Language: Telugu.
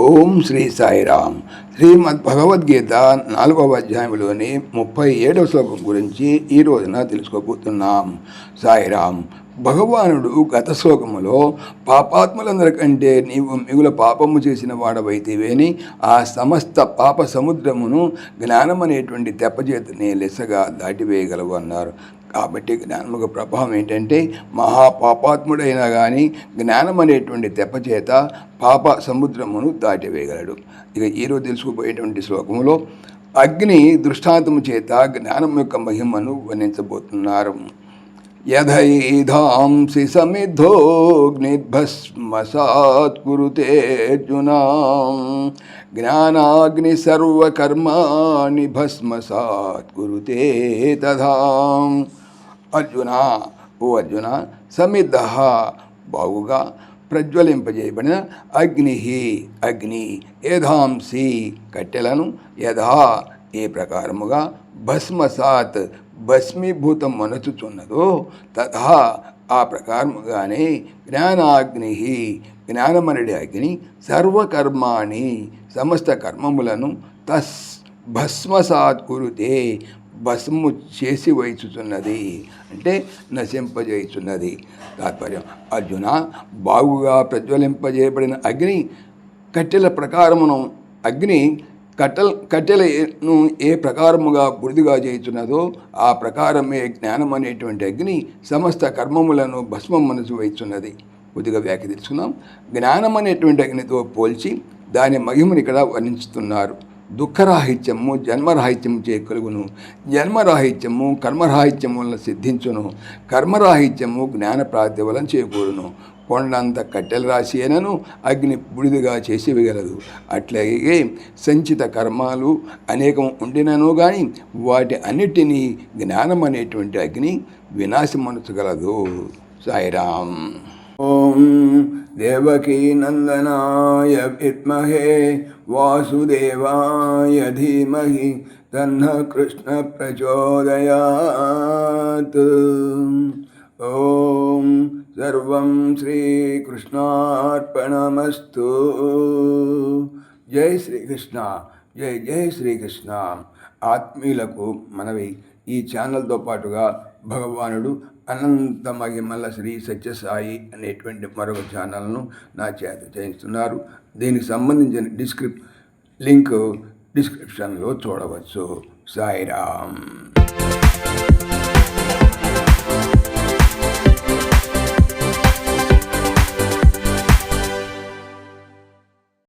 ఓం శ్రీ సాయిరామ్. శ్రీమద్ భగవద్గీత 4వ అధ్యాయంలోని 37వ శ్లోకం గురించి ఈ రోజున తెలుసుకోబోతున్నాం. సాయిరామ్. భగవానుడు గత శ్లోకములో పాపాత్ములందరికంటే నీవు మిగుల పాపము చేసిన వాడవైతేవేని ఆ సమస్త పాప సముద్రమును జ్ఞానం అనేటువంటి తెప్పచేతనే లెస్సగా దాటివేయగలవు అన్నారు. కాబట్టి జ్ఞానముకు ప్రభావం ఏంటంటే మహాపాపాత్ముడైనా కానీ జ్ఞానం అనేటువంటి తెప్పచేత పాప సముద్రమును దాటివేయగలడు. ఇక ఈరోజు తెలుసుకుపోయేటువంటి శ్లోకములో అగ్ని దృష్టాంతము చేత జ్ఞానం యొక్క మహిమను వర్ణించబోతున్నారు. యథైధాంసి సమిద్ధోగ్నిర్భస్మసాత్ కురుతే అర్జున జ్ఞానాగ్ని సర్వకర్మాణి భస్మసాత్ కురుతే తథా. అర్జున, ఓ అర్జున, సమిద్ధ బాగుగా ప్రజ్వలింపజేయబడిన అగ్ని యథాంసి కట్టెలను యథా ఏ ప్రకారముగా భస్మసాత్ భస్మీభూతం మనచుచున్నదో తథా ఆ ప్రకారముగానే జ్ఞానాగ్ని జ్ఞానమనడి అగ్ని సర్వకర్మాణి సమస్త కర్మములను భస్మసాత్ కురుతే భస్ము చేసి వైచుచున్నది, అంటే నశింపజేయుచున్నది. తాత్పర్యం, అర్జున, బాగుగా ప్రజ్వలింపజేయబడిన అగ్ని కట్టెల ప్రకారమును కట్టెలను ఏ ప్రకారముగా బుడిదిగా చేయుచున్నదో ఆ ప్రకారమే జ్ఞానం అనేటువంటి అగ్ని సమస్త కర్మములను భస్మం మనసు వేయుచున్నది. కొద్దిగా వ్యాఖ్య తెలుసుకుందాం. జ్ఞానం అనేటువంటి అగ్నితో పోల్చి దాని మహిమని ఇక్కడ వర్ణించుతున్నారు. దుఃఖరాహిత్యము జన్మరాహిత్యము చే కలుగును, జన్మరాహిత్యము కర్మరాహిత్యము వలన సిద్ధించును, కర్మరాహిత్యము జ్ఞాన ప్రాప్తి వలన చేకూరును. కొండంత కట్టెల రాశి అయినను అగ్ని బుడిదిగా చేసి వేయగలదు. అట్లాగే సంచిత కర్మాలు అనేకం ఉండినను కానీ వాటి అన్నిటినీ జ్ఞానం అనేటువంటి అగ్ని వినాశమనచగలదు. సాయిరామ్. ఓం దేవకీ నందనాయ విద్మహే వాసుదేవాయ ధీమహి తన్న కృష్ణ ప్రచోదయాత్. ఓం సర్వం శ్రీకృష్ణార్పణమస్తు. జై శ్రీకృష్ణ, జై జై శ్రీకృష్ణ. ఆత్మీయులకు మనవి, ఈ ఛానల్తో పాటుగా భగవానుడు అనంత మహిమల శ్రీ సత్యసాయి అనేటువంటి మరొక ఛానల్ను నా చేత చేయిస్తున్నారు. దీనికి సంబంధించిన లింక్ డిస్క్రిప్షన్లో చూడవచ్చు. సాయిరామ్.